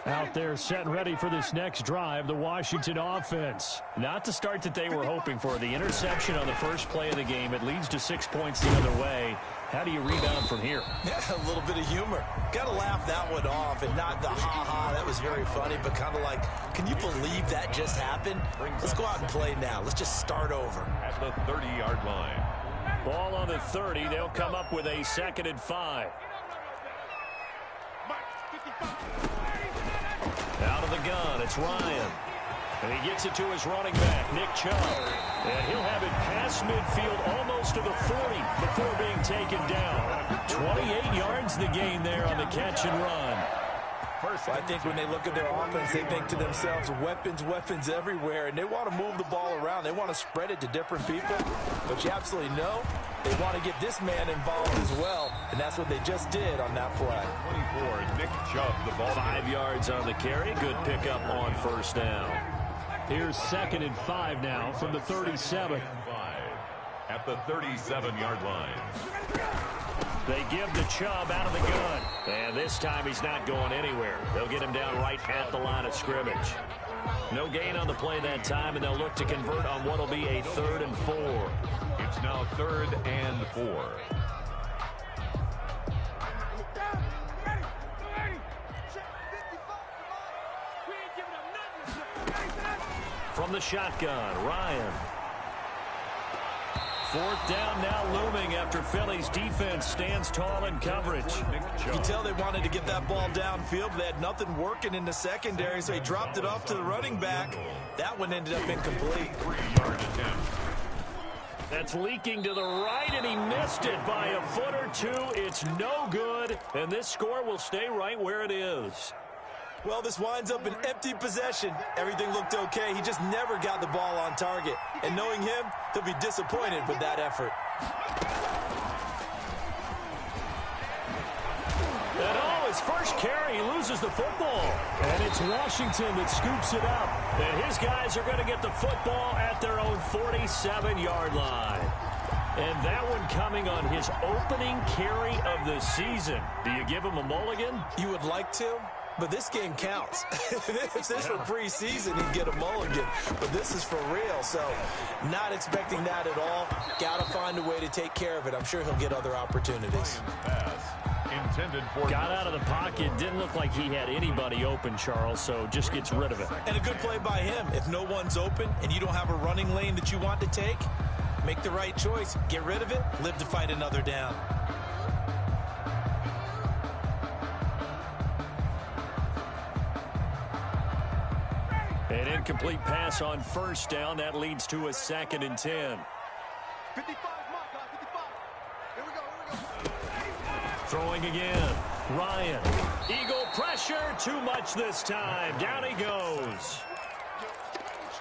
Out there set and ready for this next drive, the Washington offense. Not the start that they were hoping for. The interception on the first play of the game, it leads to 6 points the other way. How do you rebound from here? Yeah, a little bit of humor. Got to laugh that one off, and not the ha-ha, that was very funny, but kind of like, can you believe that just happened? Let's go out and play now. Let's just start over. At the 30-yard line. Ball on the 30. They'll come up with a 2nd and 5. Out of the gun, it's Ryan. And he gets it to his running back, Nick Chubb. And he'll have it past midfield almost to the 40 before being taken down. 28 yards the gain there on the catch and run. I think when they look at their offense, they think to themselves, weapons everywhere, and they want to move the ball around. They want to spread it to different people. But you absolutely know they want to get this man involved as well, and that's what they just did on that play. 24, Nick Chubb, the ball. 5 yards on the carry. Good pickup on first down. Here's 2nd and 5 now from the 37. At the 37-yard line. They give the Chubb out of the gun. And this time he's not going anywhere. They'll get him down right at the line of scrimmage. No gain on the play that time, and they'll look to convert on what will be a 3rd and 4. It's now 3rd and 4. From the shotgun, Ryan. 4th down now looming after Philly's defense stands tall in coverage. You can tell they wanted to get that ball downfield, but they had nothing working in the secondary, so he dropped it off to the running back. That one ended up incomplete. 3-yard attempt. That's leaking to the right, and he missed it by a foot or two. It's no good, and this score will stay right where it is. Well, this winds up an empty possession. Everything looked okay. He just never got the ball on target. And knowing him, he'll be disappointed with that effort. And oh, his first carry, he loses the football. And it's Washington that scoops it up. And his guys are going to get the football at their own 47-yard line. And that one coming on his opening carry of the season. Do you give him a mulligan? You would like to? But this game counts. If this were preseason, he'd get a mulligan. But this is for real, so not expecting that at all. Got to find a way to take care of it. I'm sure he'll get other opportunities. Got out of the pocket. Didn't look like he had anybody open, Charles, so just gets rid of it. And a good play by him. If no one's open and you don't have a running lane that you want to take, make the right choice. Get rid of it. Live to fight another down. An incomplete pass on first down. That leads to a 2nd and 10. 55, mark, 55. Here we go. Throwing again. Ryan. Eagle pressure. Too much this time. Down he goes.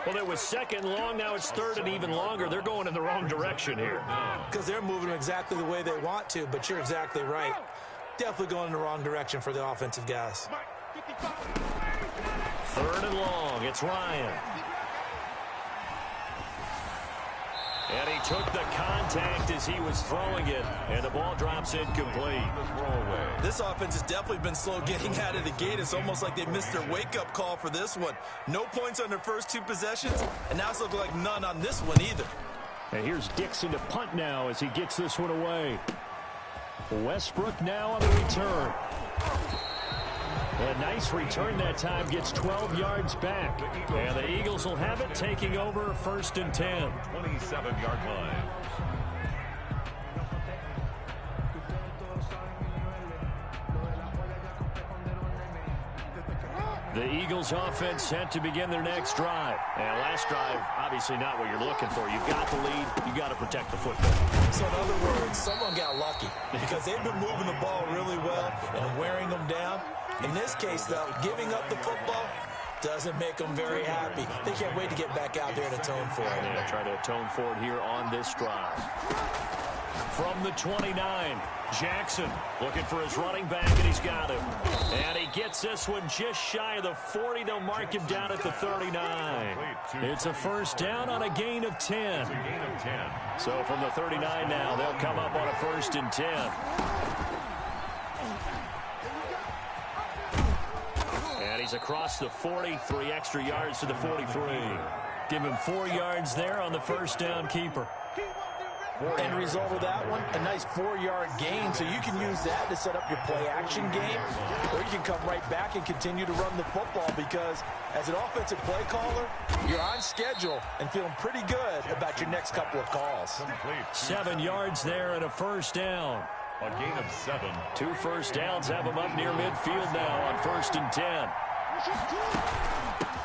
Well, it was 2nd long. Now it's 3rd and even longer. They're going in the wrong direction here. Because they're moving exactly the way they want to, but you're exactly right. Definitely going in the wrong direction for the offensive guys. 3rd and long. It's Ryan. And he took the contact as he was throwing it, and the ball drops incomplete. This offense has definitely been slow getting out of the gate. It's almost like they missed their wake-up call for this one. No points on their first 2 possessions, and now it's looking like none on this one either. And here's Dixon to punt now as he gets this one away. Westbrook now on the return. A nice return that time, gets 12 yards back. And the Eagles will have it, taking over 1st and 10. 27-yard line. The Eagles offense set to begin their next drive. And last drive, obviously not what you're looking for. You've got the lead. You've got to protect the football. So in other words, someone got lucky because they've been moving the ball really well and wearing them down. In this case, though, giving up the football doesn't make them very happy. They can't wait to get back out there and atone for it. Yeah, try to atone for it here on this drive. From the 29, Jackson looking for his running back, and he's got him. And he gets this one just shy of the 40. They'll mark him down at the 39. It's a first down on a gain of 10. So from the 39 now, they'll come up on a 1st and 10. he's across the 40, 3 extra yards to the 43. Give him 4 yards there on the first down keeper. End result of that one, a nice 4-yard gain, so you can use that to set up your play-action game, or you can come right back and continue to run the football because as an offensive play caller, you're on schedule and feeling pretty good about your next couple of calls. 7 yards there and a first down. A gain of 7. 2 first downs have him up near midfield now on 1st and 10.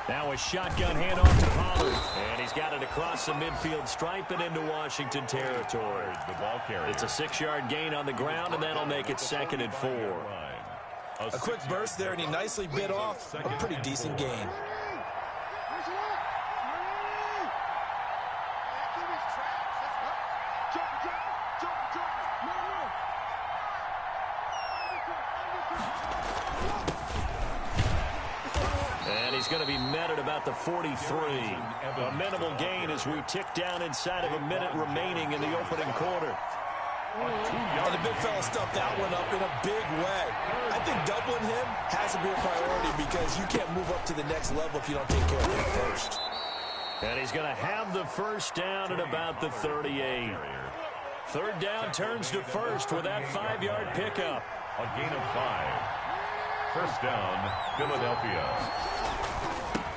Now a shotgun handoff to Pollard. And he's got it across the midfield stripe and into Washington territory. The ball carrier. It's a 6-yard gain on the ground, and that'll make it 2nd and 4. A quick burst there, and he nicely bit off a pretty decent gain. And he's going to be met at about the 43. A minimal gain as we tick down inside of a minute remaining in the opening quarter. And the big fella stuffed that one up in a big way. I think doubling him has to be a priority because you can't move up to the next level if you don't take care of him first. And he's going to have the first down at about the 38. 3rd down turns to 1st with that 5-yard pickup. A gain of 5. First down, Philadelphia.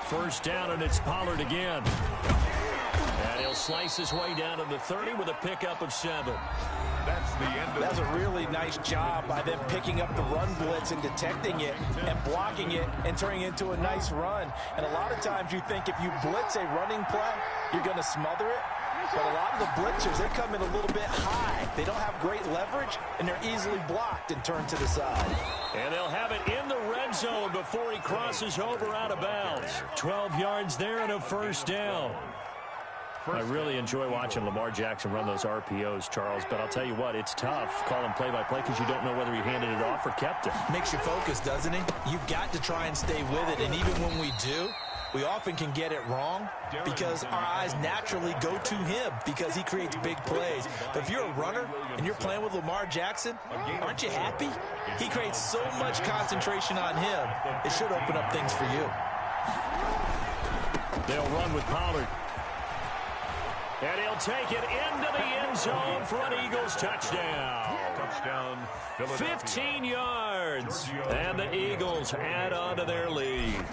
1st down, and it's Pollard again. And he'll slice his way down to the 30 with a pickup of 7. That's the end of That was a really nice job by them picking up the run blitz and detecting it and blocking it and turning it into a nice run. And a lot of times you think if you blitz a running play, you're going to smother it. But a lot of the blitzers, they come in a little bit high. They don't have great leverage, and they're easily blocked and turned to the side. And they'll have it in the red zone before he crosses over out of bounds. 12 yards there and a first down. I really enjoy watching Lamar Jackson run those RPOs, Charles, but I'll tell you what, it's tough calling play-by-play because you don't know whether he handed it off or kept it. Makes you focus, doesn't he? You've got to try and stay with it, and even when we do, we often can get it wrong because our eyes naturally go to him because he creates big plays. But if you're a runner and you're playing with Lamar Jackson, aren't you happy? He creates so much concentration on him, it should open up things for you. They'll run with Pollard. And he'll take it into the end zone for an Eagles touchdown. touchdown, Philadelphia. 15 yards. And the Eagles add on to their lead.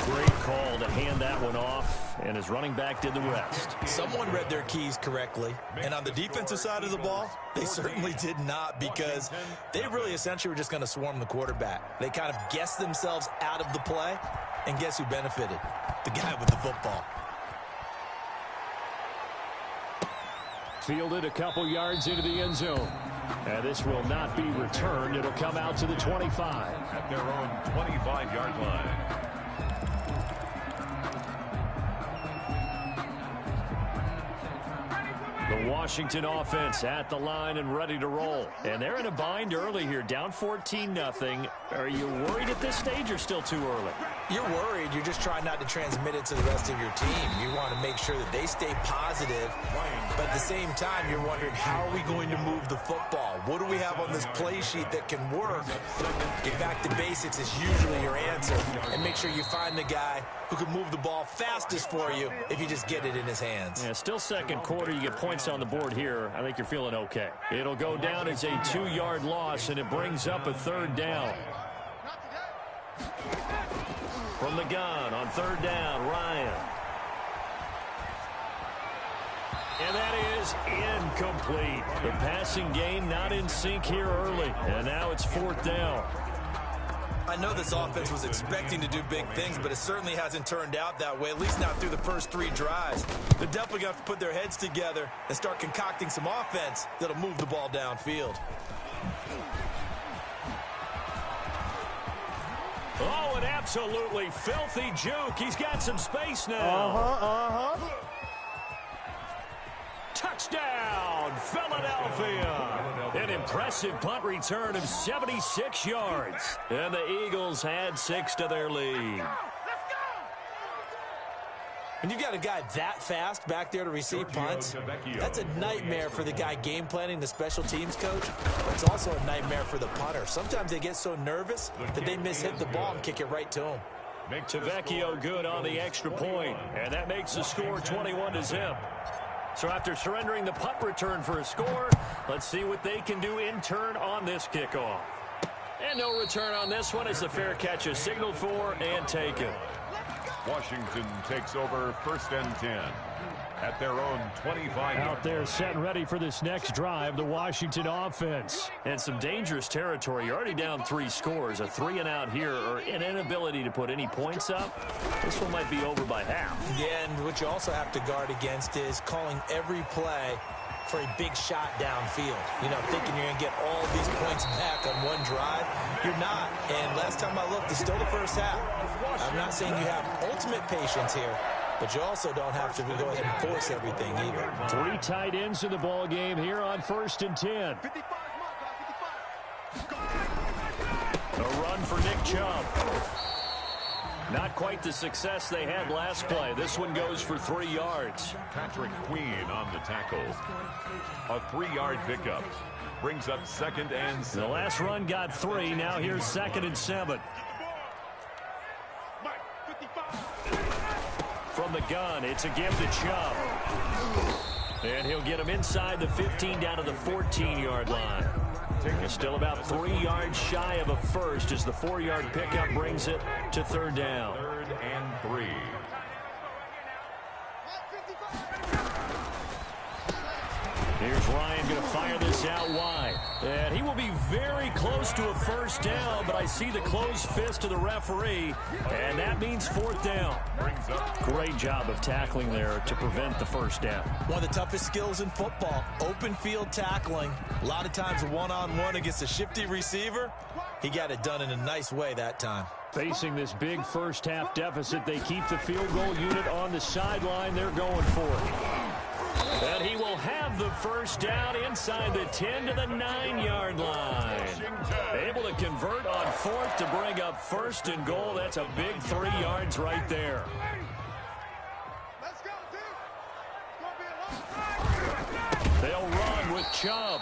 Great call to hand that one off, and his running back did the rest. Someone read their keys correctly, and on the defensive side of the ball, they certainly did not because they really essentially were just going to swarm the quarterback. They kind of guessed themselves out of the play, and guess who benefited? The guy with the football. Fielded a couple yards into the end zone. And this will not be returned. It'll come out to the 25. At their own 25-yard line. The Washington offense at the line and ready to roll. And they're in a bind early here, down 14-0. Are you worried at this stage or still too early? You're worried. You're just trying not to transmit it to the rest of your team. You want to make sure that they stay positive. But at the same time, you're wondering, how are we going to move the football? What do we have on this play sheet that can work? Get back to basics is usually your answer. And make sure you find the guy who can move the ball fastest for you if you just get it in his hands. Yeah, still second quarter. You get points on the board here. I think you're feeling okay. It'll go down as a 2-yard loss, and it brings up a third down. From the gun on third down, Ryan. And that is incomplete. The passing game not in sync here early. And now it's fourth down. I know this offense was expecting to do big things, but it certainly hasn't turned out that way, at least not through the first 3 drives. They're definitely going to have to put their heads together and start concocting some offense that'll move the ball downfield. Oh, an absolutely filthy juke. He's got some space now. Touchdown, Philadelphia. An impressive punt return of 76 yards. And the Eagles add 6 to their lead. When you've got a guy that fast back there to receive punts, that's a nightmare for the guy game planning, the special teams coach. But it's also a nightmare for the punter. Sometimes they get so nervous that they mishit the ball and kick it right to him. Tavecchio good on the extra point, and that makes the score 21-0. So after surrendering the punt return for a score, let's see what they can do in turn on this kickoff. And no return on this one as the fair catch is signaled for and taken. Washington takes over 1st and 10 at their own 25. Out there set and ready for this next drive, the Washington offense. And some dangerous territory. You're already down 3 scores. A 3-and-out here or an inability to put any points up. This one might be over by half. Yeah, and what you also have to guard against is calling every play for a big shot downfield. You know, thinking you're going to get all these points back on one drive. You're not. And last time I looked, it's still the first half. I'm not saying you have ultimate patience here, but you also don't have to go ahead and force everything either. 3 tight ends in the ball game here on 1st and 10. 55, A run for Nick Chubb. Not quite the success they had last play. This one goes for 3 yards. Patrick Queen on the tackle. A 3-yard pickup. Brings up 2nd and 7. The last run got 3. Now here's 2nd and 7. From the gun, it's a give to Chubb. And he'll get him inside the 15 down to the 14-yard line. Still about 3 yards shy of a first as the 4-yard pickup brings it to 3rd down. 3rd and 3. Here's Ryan going to fire this out wide. And he will be very close to a 1st down, but I see the closed fist of the referee, and that means 4th down. Great job of tackling there to prevent the 1st down. One of the toughest skills in football, open field tackling. A lot of times one-on-one against a shifty receiver. He got it done in a nice way that time. Facing this big first half deficit, they keep the field goal unit on the sideline. They're going for it. And he will have the 1st down inside the 10 to the 9-yard line. Able to convert on 4th to bring up 1st and goal. That's a big 3 yards right there. Let's go, dude. They'll run with Chubb.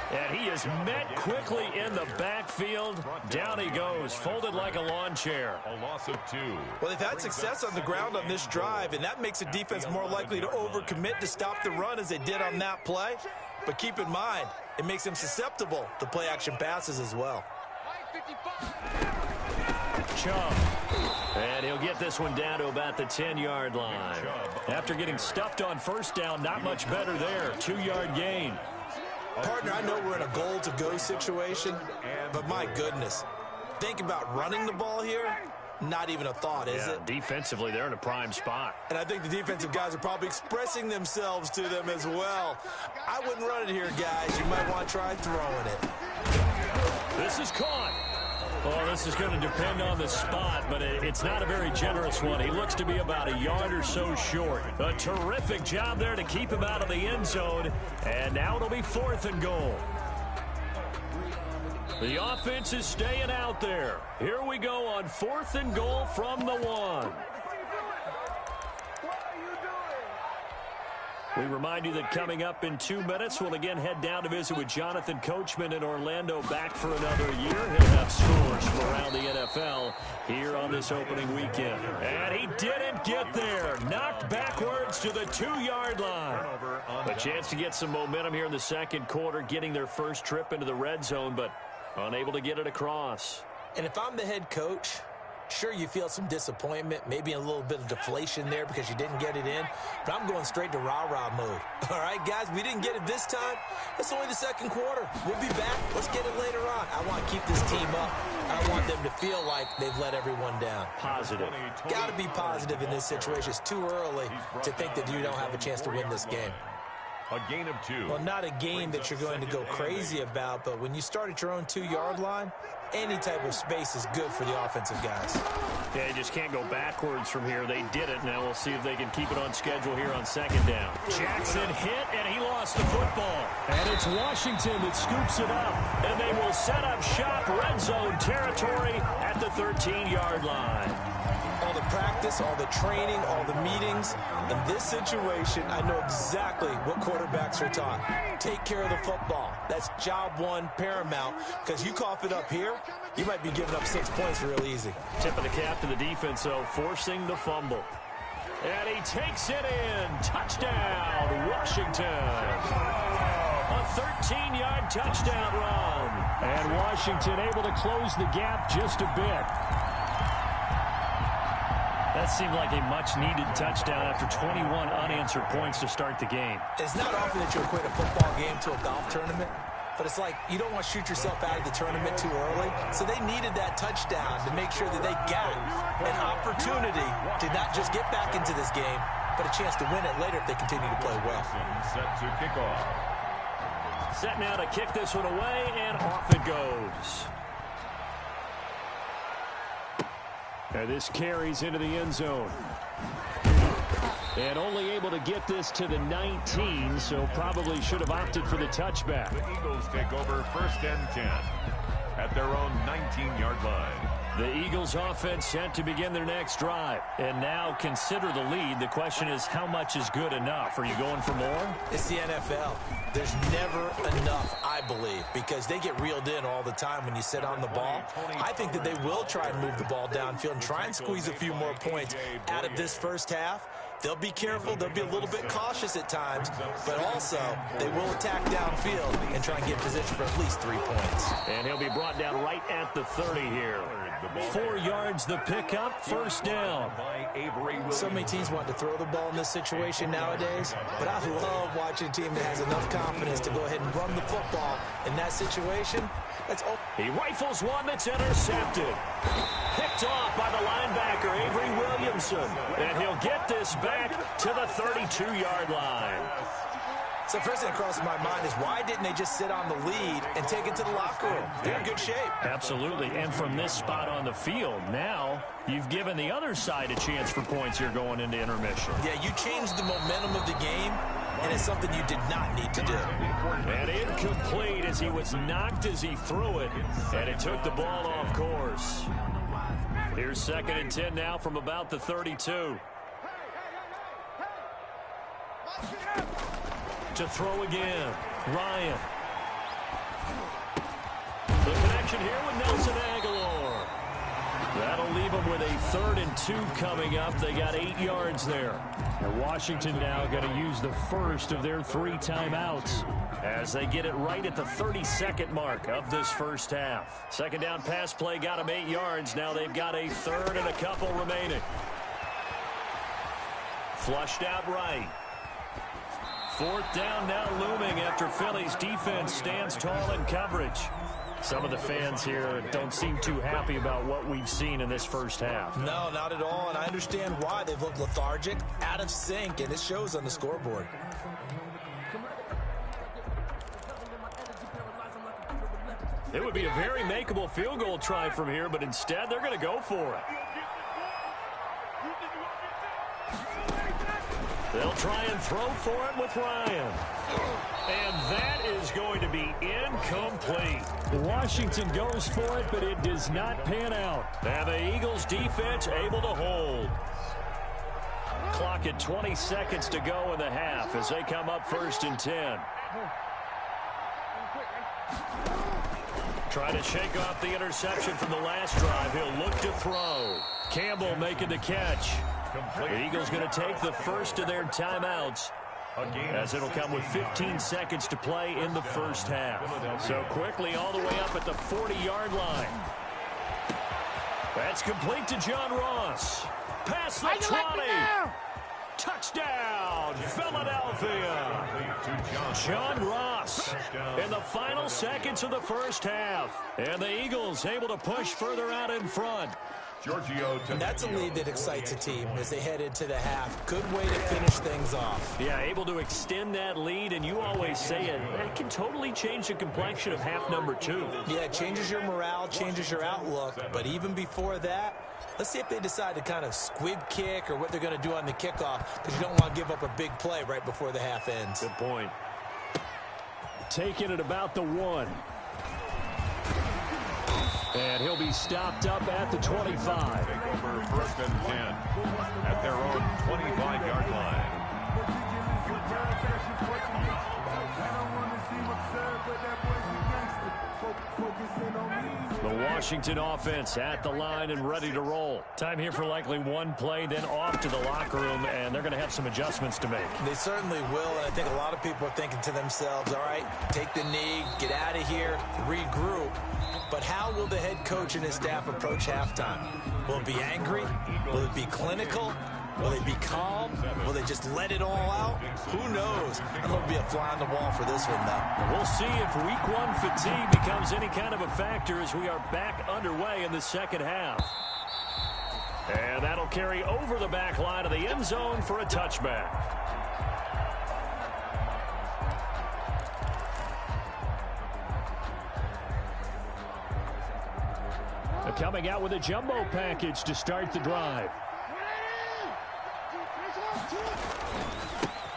And he is met quickly in the backfield. Down he goes, folded like a lawn chair. A loss of 2. Well, they've had success on the ground on this drive, and that makes a defense more likely to overcommit to stop the run as they did on that play. But keep in mind, it makes them susceptible to play-action passes as well. Chubb. And he'll get this one down to about the 10-yard line. After getting stuffed on 1st down, not much better there. 2-yard gain. Partner, I know we're in a goal-to-go situation, but my goodness, think about running the ball here. Not even a thought, is it? Defensively, they're in a prime spot. And I think the defensive guys are probably expressing themselves to them as well. I wouldn't run it here, guys. You might want to try throwing it. This is caught. Well, this is going to depend on the spot, but it's not a very generous one. He looks to be about a yard or so short. A terrific job there to keep him out of the end zone. And now it'll be 4th and goal. The offense is staying out there. Here we go on 4th and goal from the 1. We remind you that coming up in 2 minutes, we'll again head down to visit with Jonathan Coachman in Orlando, back for another year. He'll have scores from around the NFL here on this opening weekend. And he didn't get there. Knocked backwards to the 2-yard line. A chance to get some momentum here in the 2nd quarter, getting their first trip into the red zone, but unable to get it across. And if I'm the head coach, sure, you feel some disappointment, maybe a little bit of deflation there because you didn't get it in, but I'm going straight to rah-rah mode. All right, guys, we didn't get it this time. It's only the 2nd quarter. We'll be back. Let's get it later on. I want to keep this team up. I don't want them to feel like they've let everyone down. Positive. Got to be positive in this situation. It's too early to think that you don't have a chance to win this game. A gain of 2. Well, not a game that you're going to go crazy about, but when you start at your own 2-yard line, any type of space is good for the offensive guys. Yeah, you just can't go backwards from here. They did it. Now we'll see if they can keep it on schedule here on 2nd down. Jackson hit, and he lost the football. And it's Washington that scoops it up. And they will set up shop red zone territory at the 13-yard line. Well, the practice, all the training, all the meetings. In this situation, I know exactly what quarterbacks are taught. Take care of the football. That's job one, paramount, because you cough it up here, you might be giving up 6 points real easy. Tip of the cap to the defense, though, forcing the fumble. And he takes it in. Touchdown, Washington. A 13-yard touchdown run. And Washington able to close the gap just a bit. That seemed like a much-needed touchdown after 21 unanswered points to start the game. It's not often that you equate a football game to a golf tournament, but it's like you don't want to shoot yourself out of the tournament too early. So they needed that touchdown to make sure that they got an opportunity to not just get back into this game, but a chance to win it later if they continue to play well. Set to kick off. Set now to kick this one away, and off it goes. And this carries into the end zone. And only able to get this to the 19, so probably should have opted for the touchback. The Eagles take over 1st and 10 at their own 19-yard line. The Eagles offense set to begin their next drive. And now consider the lead. The question is, how much is good enough? Are you going for more? It's the NFL. There's never enough, I believe, because they get reeled in all the time when you sit on the ball. I think that they will try and move the ball downfield and try and squeeze a few more points out of this first half. They'll be careful. They'll be a little bit cautious at times, but also they will attack downfield and try and get position for at least 3 points. And he'll be brought down right at the 30 here. 4 yards the pickup, first down. So many teams want to throw the ball in this situation nowadays, but I love watching a team that has enough confidence to go ahead and run the football in that situation. He rifles one that's intercepted. Picked off by the linebacker, Avery Williamson. And he'll get this back to the 32-yard line. So first thing that crosses my mind is why didn't they just sit on the lead and take it to the locker room? They're in good shape. Absolutely. And from this spot on the field, now you've given the other side a chance for points here going into intermission. Yeah, you changed the momentum of the game, and it's something you did not need to do. And incomplete as he was knocked as he threw it, and it took the ball off course. Here's 2nd and 10 now from about the 32. To throw again, Ryan. The connection here with Nelson Aguilar. That'll leave them with a 3rd and 2 coming up. They got 8 yards there. And Washington now going to use the first of their 3 timeouts as they get it right at the 32nd mark of this first half. 2nd down pass play got them 8 yards. Now they've got a 3rd and a couple remaining. Flushed out right. 4th down now looming after Philly's defense stands tall in coverage. Some of the fans here don't seem too happy about what we've seen in this first half. No, not at all, and I understand why. They've looked lethargic, out of sync, and it shows on the scoreboard. It would be a very makeable field goal try from here, but instead they're going to go for it. They'll try and throw for it with Ryan. And that is going to be incomplete. Washington goes for it, but it does not pan out. And the Eagles defense able to hold. Clock at 20 seconds to go in the half as they come up 1st and 10. Trying to shake off the interception from the last drive. He'll look to throw. Campbell making the catch. The Eagles going to take the first of their timeouts, as it'll come with 15 seconds to play in the first half. So quickly all the way up at the 40-yard line. That's complete to John Ross. Past the 20. Touchdown, Philadelphia. John Ross in the final seconds of the first half. And the Eagles able to push further out in front. And that's a lead that excites a team as they head into the half. Good way to finish things off. Yeah, able to extend that lead, and you always say it can totally change the complexion of half number 2. Yeah, it changes your morale, changes your outlook, but even before that, let's see if they decide to kind of squib kick or what they're going to do on the kickoff, because you don't want to give up a big play right before the half ends. Good point. Taking it about the 1. And he'll be stopped up at the 25. Take over 1st and 10 at their own 25-yard line. The Washington offense at the line and ready to roll. Time here for likely one play, then off to the locker room, and they're going to have some adjustments to make. They certainly will, and I think a lot of people are thinking to themselves, all right, take the knee, get out of here, regroup. But how will the head coach and his staff approach halftime? Will it be angry? Will it be clinical? Will they be calm? Will they just let it all out? Who knows? I'm going to be a fly on the wall for this one, though. We'll see if week one fatigue becomes any kind of a factor as we are back underway in the second half. And that'll carry over the back line of the end zone for a touchback. They're coming out with a jumbo package to start the drive.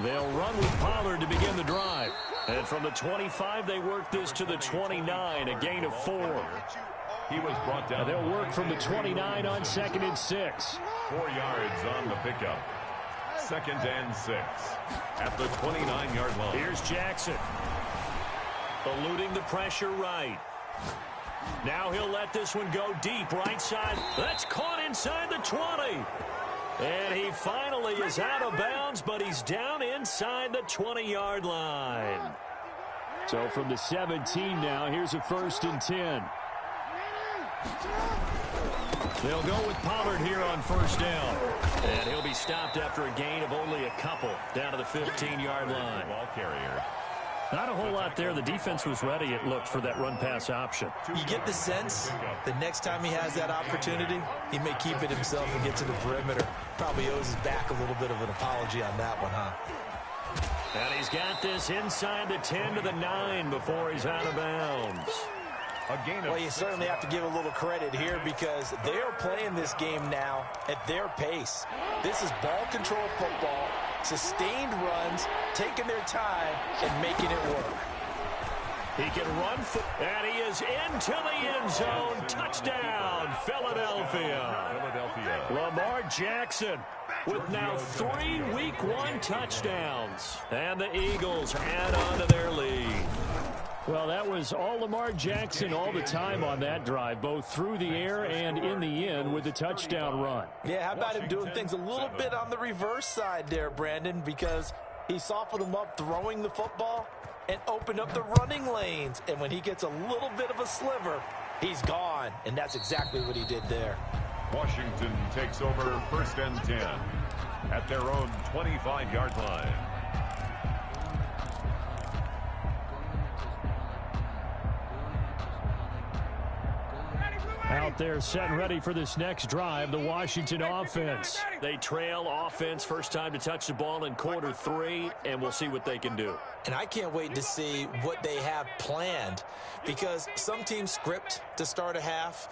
They'll run with Pollard to begin the drive. And from the 25, they work this to the 29, a gain of 4. He was brought down. They'll work from the 29 on 2nd and 6. 4 yards on the pickup. 2nd and 6 at the 29-yard line. Here's Jackson. Eluding the pressure right. Now he'll let this one go deep right side. That's caught inside the 20. And he finally is out of bounds, but he's down inside the 20-yard line. So from the 17 now, here's a 1st and 10. They'll go with Pollard here on 1st down. And he'll be stopped after a gain of only a couple down to the 15-yard line. Ball carrier. Not a whole lot there. The defense was ready, it looked, for that run-pass option. You get the sense that next time he has that opportunity, he may keep it himself and get to the perimeter. Probably owes his back a little bit of an apology on that one, huh? And he's got this inside the 10 to the 9 before he's out of bounds. Well, you certainly have to give a little credit here because they are playing this game now at their pace. This is ball control football, sustained runs, taking their time, and making it work. He can run, and he is into the end zone. Touchdown, Philadelphia. Lamar Jackson with now 3 Week 1 touchdowns. And the Eagles add on to their lead. Well, that was all Lamar Jackson all the time on that drive, both through the air and in the end with the touchdown run. Yeah, how about him doing things a little bit on the reverse side there, Brandon, because he softened him up throwing the football and opened up the running lanes. And when he gets a little bit of a sliver, he's gone. And that's exactly what he did there. Washington takes over 1st and 10 at their own 25-yard line. Out there set and ready for this next drive, the Washington offense. They trail offense, first time to touch the ball in quarter 3, and we'll see what they can do. And I can't wait to see what they have planned because some teams script to start a half.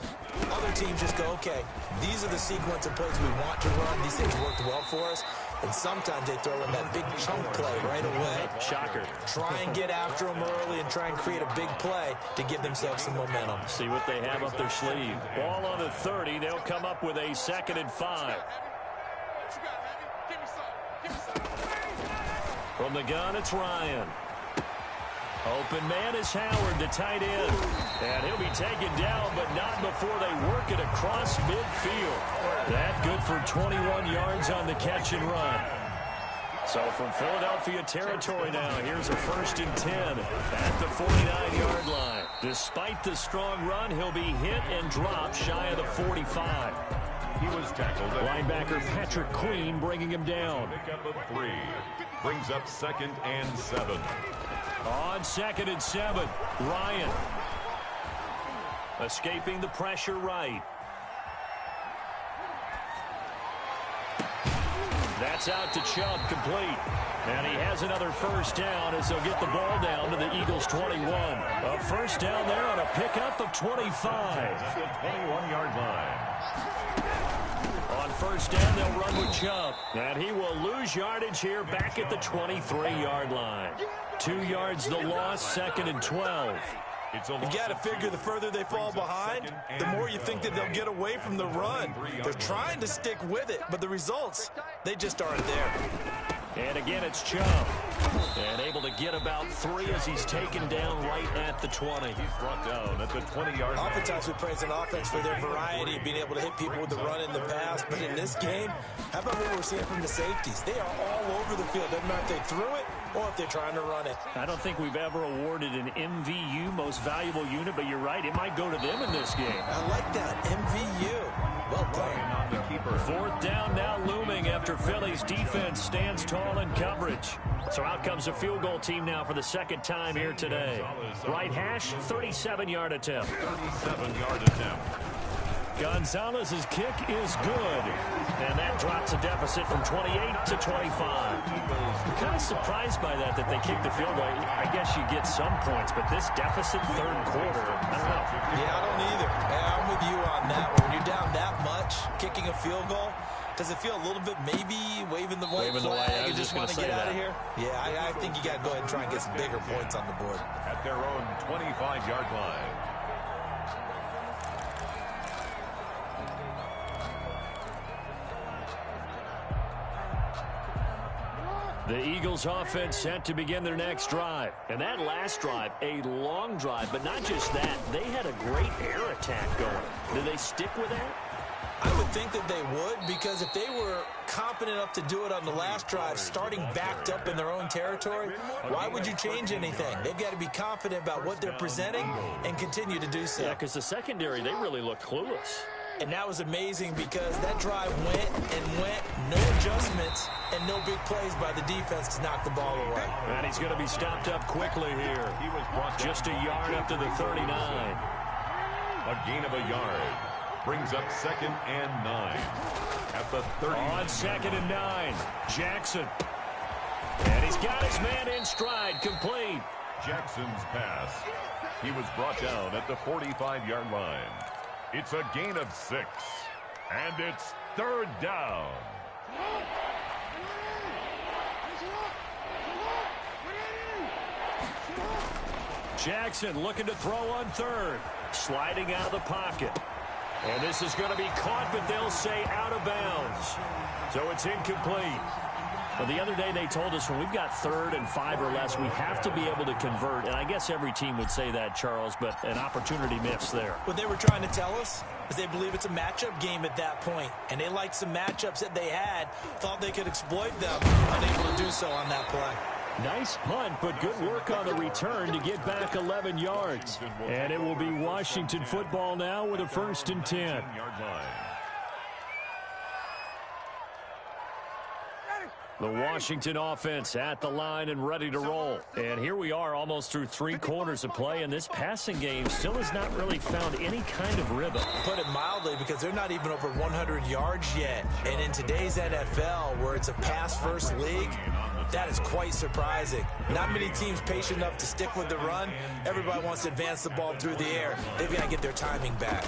Other teams just go, okay, these are the sequence of plays we want to run. These things worked well for us. And sometimes they throw in that big chunk play right away. Shocker. Try and get after them early and try and create a big play to give themselves some momentum. See what they have up their sleeve. Ball on the 30. They'll come up with a 2nd and 5. From the gun, it's Ryan. Open man is Howard, the tight end. And he'll be taken down, but not before they work it across midfield. That good for 21 yards on the catch and run. So from Philadelphia territory now, here's a 1st and 10 at the 49-yard line. Despite the strong run, he'll be hit and dropped shy of the 45. He was tackled. Linebacker Patrick Queen bringing him down. Pickup of 3 brings up 2nd and 7. On 2nd and 7, Ryan escaping the pressure right. That's out to Chubb, complete. And he has another 1st down as they'll get the ball down to the Eagles' 21. A 1st down there on a pickup of 25. 21-yard line. On 1st down, they'll run with Chubb. And he will lose yardage here back at the 23-yard line. 2 yards the loss, 2nd and 12. You got to figure the further they fall behind, the more you think that they'll get away from the run. They're trying to stick with it, but the results, they just aren't there. And again, it's Chubb. And able to get about 3 as he's taken down right at the 20. He's brought down at the 20-yard line. Oftentimes we praise an offense for their variety of being able to hit people with the run in the pass. But in this game, how about what we're seeing from the safeties? They are all over the field. Doesn't matter if they threw it or if they're trying to run it. I don't think we've ever awarded an MVU, most valuable unit, but you're right. It might go to them in this game. I like that. MVU. Well done. On the keeper. 4th down now looming after Philly's defense stands tall in coverage. So out comes a field goal team now for the 2nd time here today. Right hash, 37-yard attempt. 37-yard attempt. Gonzalez's kick is good. And that drops a deficit from 28 to 25. I'm kind of surprised by that they kicked the field goal. I guess you get some points, but this deficit 3rd quarter, I don't know. Yeah, I don't either. I'm with you on that. When you're down that much, kicking a field goal, does it feel a little bit maybe waving the white flag? You just want to get out of here? Yeah, I think you got to go ahead and try and get some bigger points on the board. At their own 25-yard line. The Eagles offense set to begin their next drive. And that last drive, a long drive, but not just that. They had a great air attack going. Did they stick with that? I would think that they would, because if they were confident enough to do it on the last drive, starting backed up in their own territory, why would you change anything? They've got to be confident about what they're presenting and continue to do so. Yeah, because the secondary, they really looked clueless. And that was amazing because that drive went and went, no adjustments, and no big plays by the defense to knock the ball away. And he's going to be stopped up quickly here. He was brought just a yard up to the 39. A gain of a yard. Brings up 2nd and 9. At the 30. On 2nd and 9. Jackson. And he's got his man in stride. Complete. Jackson's pass. He was brought down at the 45-yard line. It's a gain of 6. And it's 3rd down. Jackson looking to throw on 3rd. Sliding out of the pocket. And this is going to be caught, but they'll say out of bounds. So it's incomplete. Well, the other day they told us when we've got 3rd and 5 or less, we have to be able to convert. And I guess every team would say that, Charles, but an opportunity missed there. What they were trying to tell us is they believe it's a matchup game at that point. And they liked some matchups that they had, thought they could exploit them, unable to do so on that play. Nice punt, but good work on the return to get back 11 yards. And it will be Washington football now with a 1st and 10. The Washington offense at the line and ready to roll. And here we are almost through 3 quarters of play, and this passing game still has not really found any kind of rhythm. Put it mildly, because they're not even over 100 yards yet. And in today's NFL, where it's a pass-first league, that is quite surprising. Not many teams patient enough to stick with the run. Everybody wants to advance the ball through the air. They've got to get their timing back.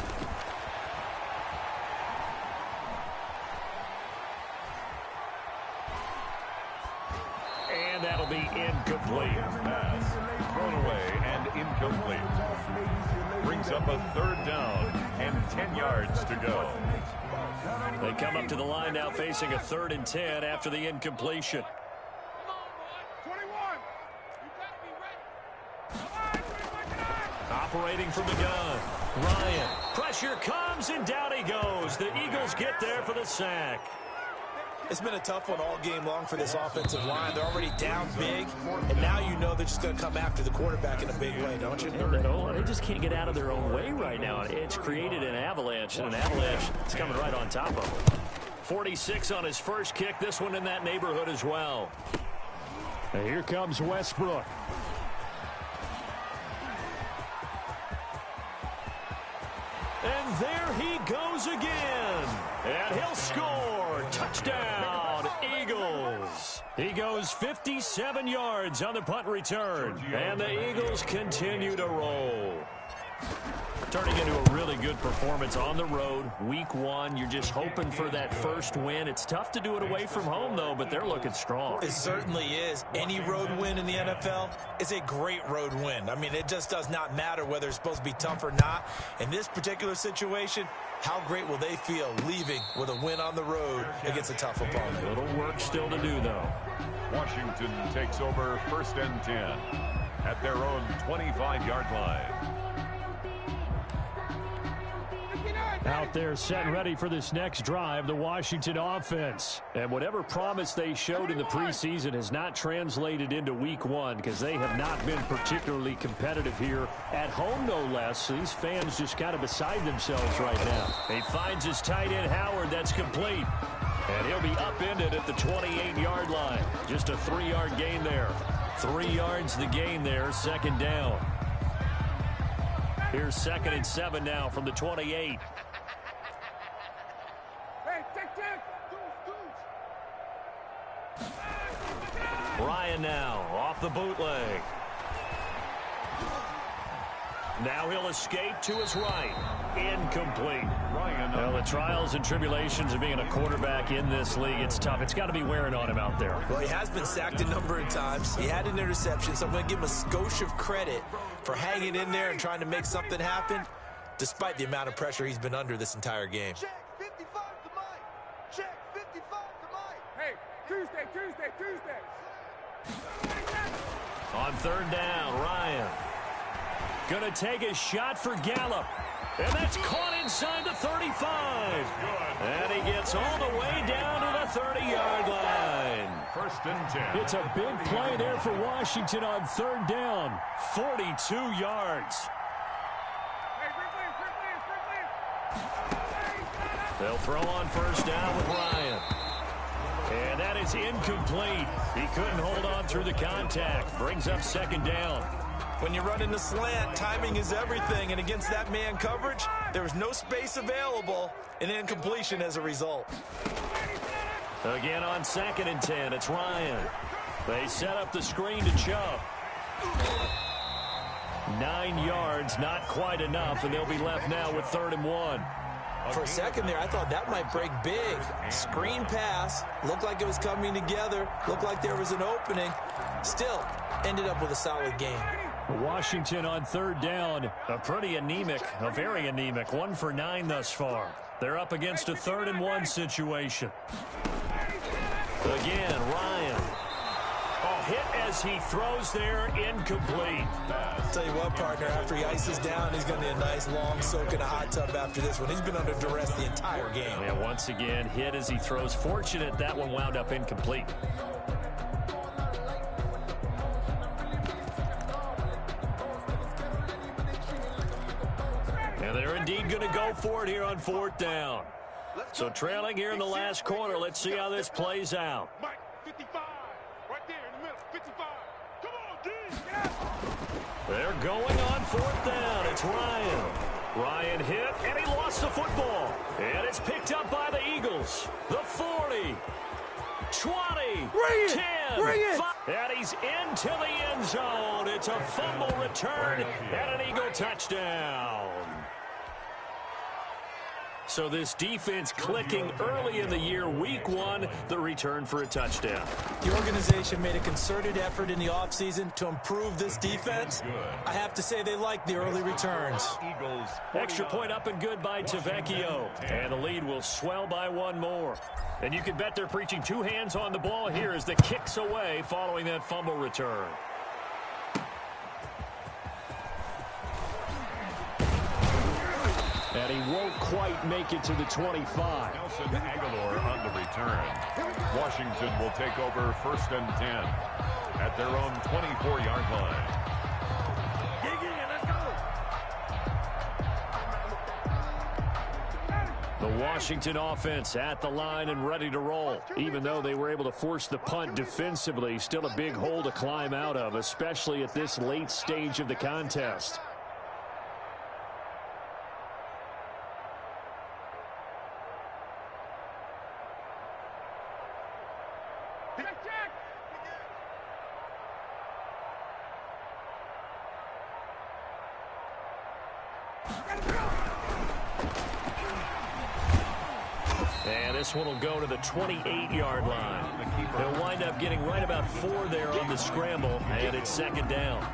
And that'll be incomplete. Pass thrown away and incomplete. Brings up a 3rd down and 10 yards to go. They come up to the line now facing a 3rd and 10 after the incompletion. Operating from the gun. Ryan. Pressure comes, and down he goes. The Eagles get there for the sack. It's been a tough one all game long for this offensive line. They're already down big, and now you know they're just going to come after the quarterback in a big way, don't you? They just can't get out of their own way right now. It's created an avalanche, and an avalanche is coming right on top of them. 46 on his first kick. This one in that neighborhood as well. And here comes Westbrook. And there he goes again. And he'll score. Touchdown, Eagles. He goes 57 yards on the punt return. And the Eagles continue to roll. Turning into a really good performance on the road. Week 1, you're just hoping for that first win. It's tough to do it away from home, though, but they're looking strong. It certainly is. Any road win in the NFL is a great road win. I mean, it just does not matter whether it's supposed to be tough or not. In this particular situation, how great will they feel leaving with a win on the road against a tough opponent? A little work still to do, though. Washington takes over 1st and 10 at their own 25-yard line. Out there set and ready for this next drive, the Washington offense. And whatever promise they showed in the preseason has not translated into week 1 because they have not been particularly competitive here at home, no less. So these fans just kind of beside themselves right now. He finds his tight end, Howard. That's complete. And he'll be upended at the 28-yard line. Just a 3-yard gain there. 3 yards the gain there, 2nd down. Here's 2nd and 7 now from the 28. Ryan now off the bootleg. Now he'll escape to his right. Incomplete. Well, the trials and tribulations of being a quarterback in this league, it's tough. It's got to be wearing on him out there. Well, he has been sacked a number of times. He had an interception, so I'm going to give him a skosh of credit for hanging in there and trying to make something happen, despite the amount of pressure he's been under this entire game. Check 55 to Mike. Check 55 to Mike. Hey, Tuesday. On 3rd down, Ryan. Gonna take a shot for Gallup. And that's caught inside the 35. And he gets all the way down to the 30-yard line. 1st and 10. It's a big play there for Washington on 3rd down. 42 yards. They'll throw on 1st down with Ryan. And that is incomplete. He couldn't hold on through the contact. Brings up 2nd down. When you run in the slant, timing is everything. And against that man coverage, there was no space available. An incompletion as a result. Again on 2nd and 10, it's Ryan. They set up the screen to Chubb. 9 yards, not quite enough, and they'll be left now with 3rd and 1. For a second there, I thought that might break big. Screen pass, looked like it was coming together, looked like there was an opening. Still, ended up with a solid game. Washington on 3rd down, a very anemic, 1 for 9 thus far. They're up against a 3rd and 1 situation. Again, Ryan. Hit as he throws there, incomplete. I'll tell you what, partner, after he ices down, he's going to need a nice long soak in a hot tub after this one. He's been under duress the entire game. Yeah, once again, hit as he throws. Fortunate that one wound up incomplete. And they're indeed going to go for it here on 4th down. So trailing here in the last quarter, let's see how this plays out. Mike, 55. Right there in the middle. 55. Come on, D. Get out. They're going on 4th down. It's Ryan. Ryan hit, and he lost the football. And it's picked up by the Eagles. The 40. 20. Bring it. 10. Bring it. 5. And he's into the end zone. It's a fumble return and an Eagle touchdown. So this defense clicking early in the year, week 1, the return for a touchdown. The organization made a concerted effort in the offseason to improve this defense. I have to say they like the early returns. Extra point up and good by Tavecchio. And the lead will swell by 1 more. And you can bet they're preaching 2 hands on the ball here as the kick's away following that fumble return. And he won't quite make it to the 25. Nelson Aguilar on the return. Washington will take over 1st and 10 at their own 24-yard line. The Washington offense at the line and ready to roll. Even though they were able to force the punt defensively, still a big hole to climb out of, especially at this late stage of the contest. And this one will go to the 28-yard line. He'll wind up getting right about 4 there on the scramble, and it's second down.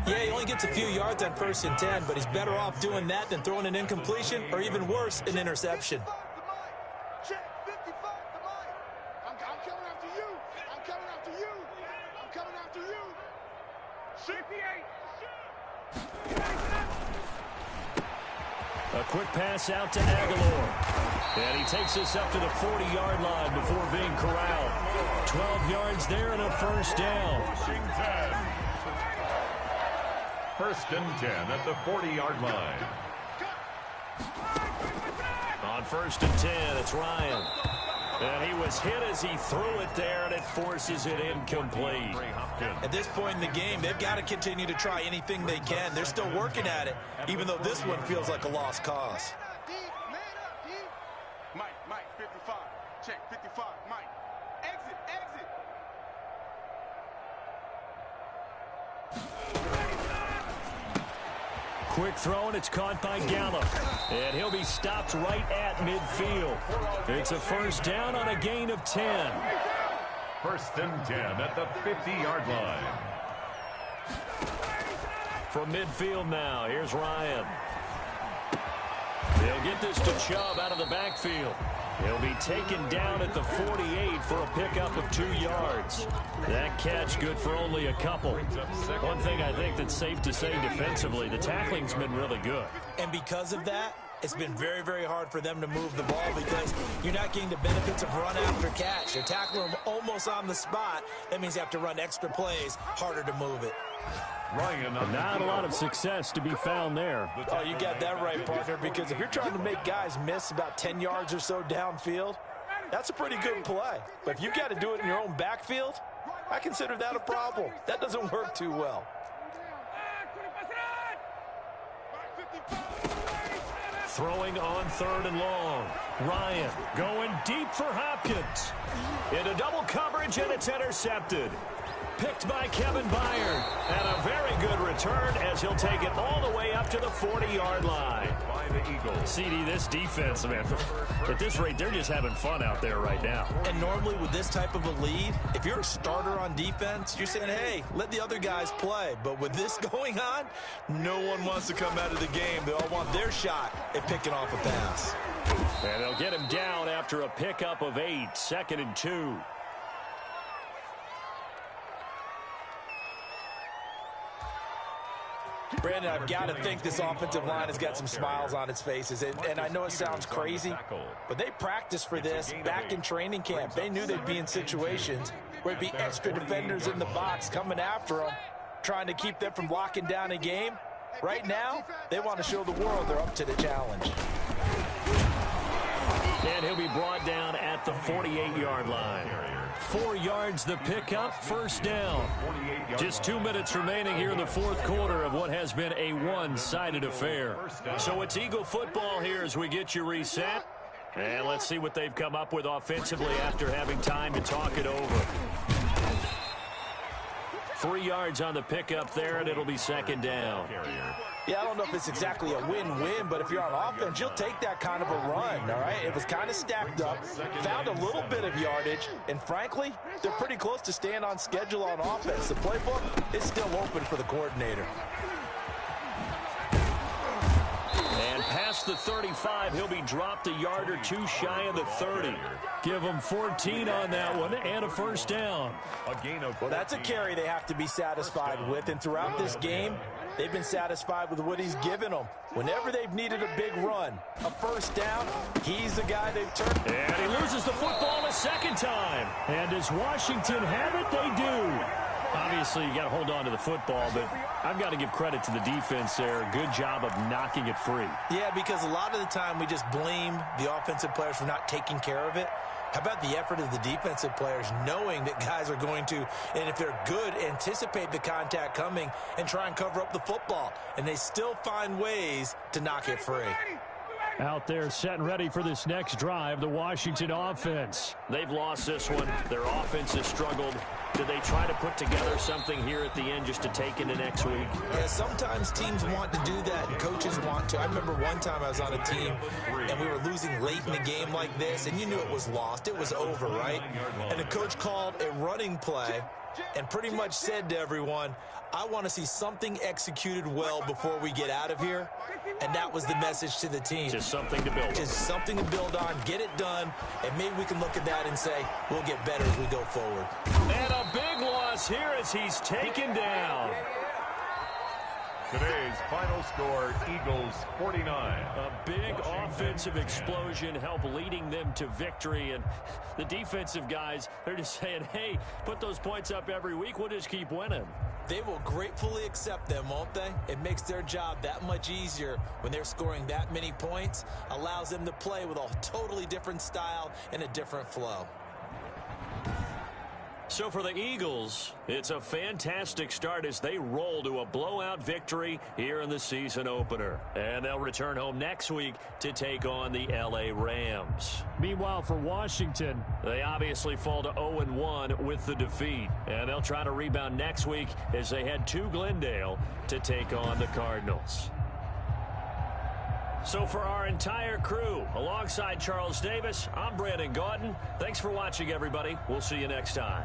Yeah, he only gets a few yards on 1st and 10, but he's better off doing that than throwing an incompletion or even worse, an interception. Check 55 to Mike. I'm coming after you. I'm coming after you. I'm coming after you. 68. A quick pass out to Aguilar. And he takes us up to the 40-yard line before being corralled. 12 yards there and a first down. Washington. 1st and 10 at the 40-yard line. On 1st and 10, it's Ryan. And he was hit as he threw it there, and it forces it incomplete. At this point in the game, they've got to continue to try anything they can. They're still working at it, even though this one feels like a lost cause. Mike, 55. Check 55. Mike. Exit. Quick throw, and it's caught by Gallup. And he'll be stopped right at midfield. It's a first down on a gain of 10. 1st and 10 at the 50-yard line. From midfield now, here's Ryan. They'll get this to Chubb out of the backfield. He'll be taken down at the 48 for a pickup of 2 yards. That catch good for only a couple. One thing I think that's safe to say defensively, the tackling's been really good. And because of that, it's been very, very hard for them to move the ball because you're not getting the benefits of run after catch. They're tackling them almost on the spot. That means you have to run extra plays, harder to move it. Not a lot of success to be found there. Oh, you got that right, partner, because if you're trying to make guys miss about 10 yards or so downfield, that's a pretty good play. But if you've got to do it in your own backfield, I consider that a problem. That doesn't work too well. Throwing on 3rd and long. Ryan going deep for Hopkins. Into double coverage, and it's intercepted. Picked by Kevin Byard. And a very good return as he'll take it all the way up to the 40-yard line. By the Eagles. CD, this defense, man, at this rate, they're just having fun out there right now. And normally with this type of a lead, if you're a starter on defense, you're saying, hey, let the other guys play. But with this going on, no one wants to come out of the game. They all want their shot at picking off a pass. And they'll get him down after a pickup of 8, 2nd and 2. Brandon, I've got to think this offensive line has got some smiles on its faces. And I know it sounds crazy, but they practiced for this back in training camp. They knew they'd be in situations where it'd be extra defenders in the box coming after them, trying to keep them from locking down a game. Right now, they want to show the world they're up to the challenge. And he'll be brought down at the 48-yard line. 4 yards the pickup, first down. Just 2 minutes remaining here in the fourth quarter of what has been a one-sided affair. So it's Eagle football here as we get you reset. And let's see what they've come up with offensively after having time to talk it over. 3 yards on the pickup there, and it'll be second down. Yeah, I don't know if it's exactly a win-win, but if you're on offense, you'll take that kind of a run, all right? It was kind of stacked up, found a little bit of yardage, and frankly, they're pretty close to staying on schedule on offense. The playbook is still open for the coordinator. And past the 35, he'll be dropped a yard or two shy of the 30. Give him 14 on that one and a first down. Well, that's a carry they have to be satisfied with, and throughout this game, they've been satisfied with what he's given them. Whenever they've needed a big run, a first down, he's the guy they've turned. And he loses the football a second time. And does Washington have it? They do. Obviously, you got to hold on to the football, but I've got to give credit to the defense there. Good job of knocking it free. Yeah, because a lot of the time we just blame the offensive players for not taking care of it. How about the effort of the defensive players knowing that guys are going to, and if they're good, anticipate the contact coming and try and cover up the football. And they still find ways to knock it free. Out there set and ready for this next drive, the Washington offense. They've lost this one. Their offense has struggled. Do they try to put together something here at the end just to take into next week? Yeah, sometimes teams want to do that and coaches want to. I remember one time I was on a team and we were losing late in the game like this, and you knew it was lost. It was over, right? And the coach called a running play and pretty much said to everyone, I want to see something executed well before we get out of here. And that was the message to the team. Just something to build on. Just something to build on, get it done, and maybe we can look at that and say, we'll get better as we go forward. And a big loss here as he's taken down. Today's final score, Eagles 49. A big offensive explosion helped leading them to victory. And the defensive guys, they're just saying, hey, put those points up every week. We'll just keep winning. They will gratefully accept them, won't they? It makes their job that much easier when they're scoring that many points. Allows them to play with a totally different style and a different flow. So for the Eagles, it's a fantastic start as they roll to a blowout victory here in the season opener. And they'll return home next week to take on the LA Rams. Meanwhile, for Washington, they obviously fall to 0-1 with the defeat. And they'll try to rebound next week as they head to Glendale to take on the Cardinals. So for our entire crew, alongside Charles Davis, I'm Brandon Gaudin. Thanks for watching, everybody. We'll see you next time.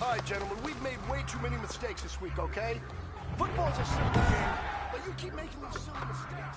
All right, gentlemen, we've made way too many mistakes this week, okay? Football's a simple game, but you keep making these silly mistakes.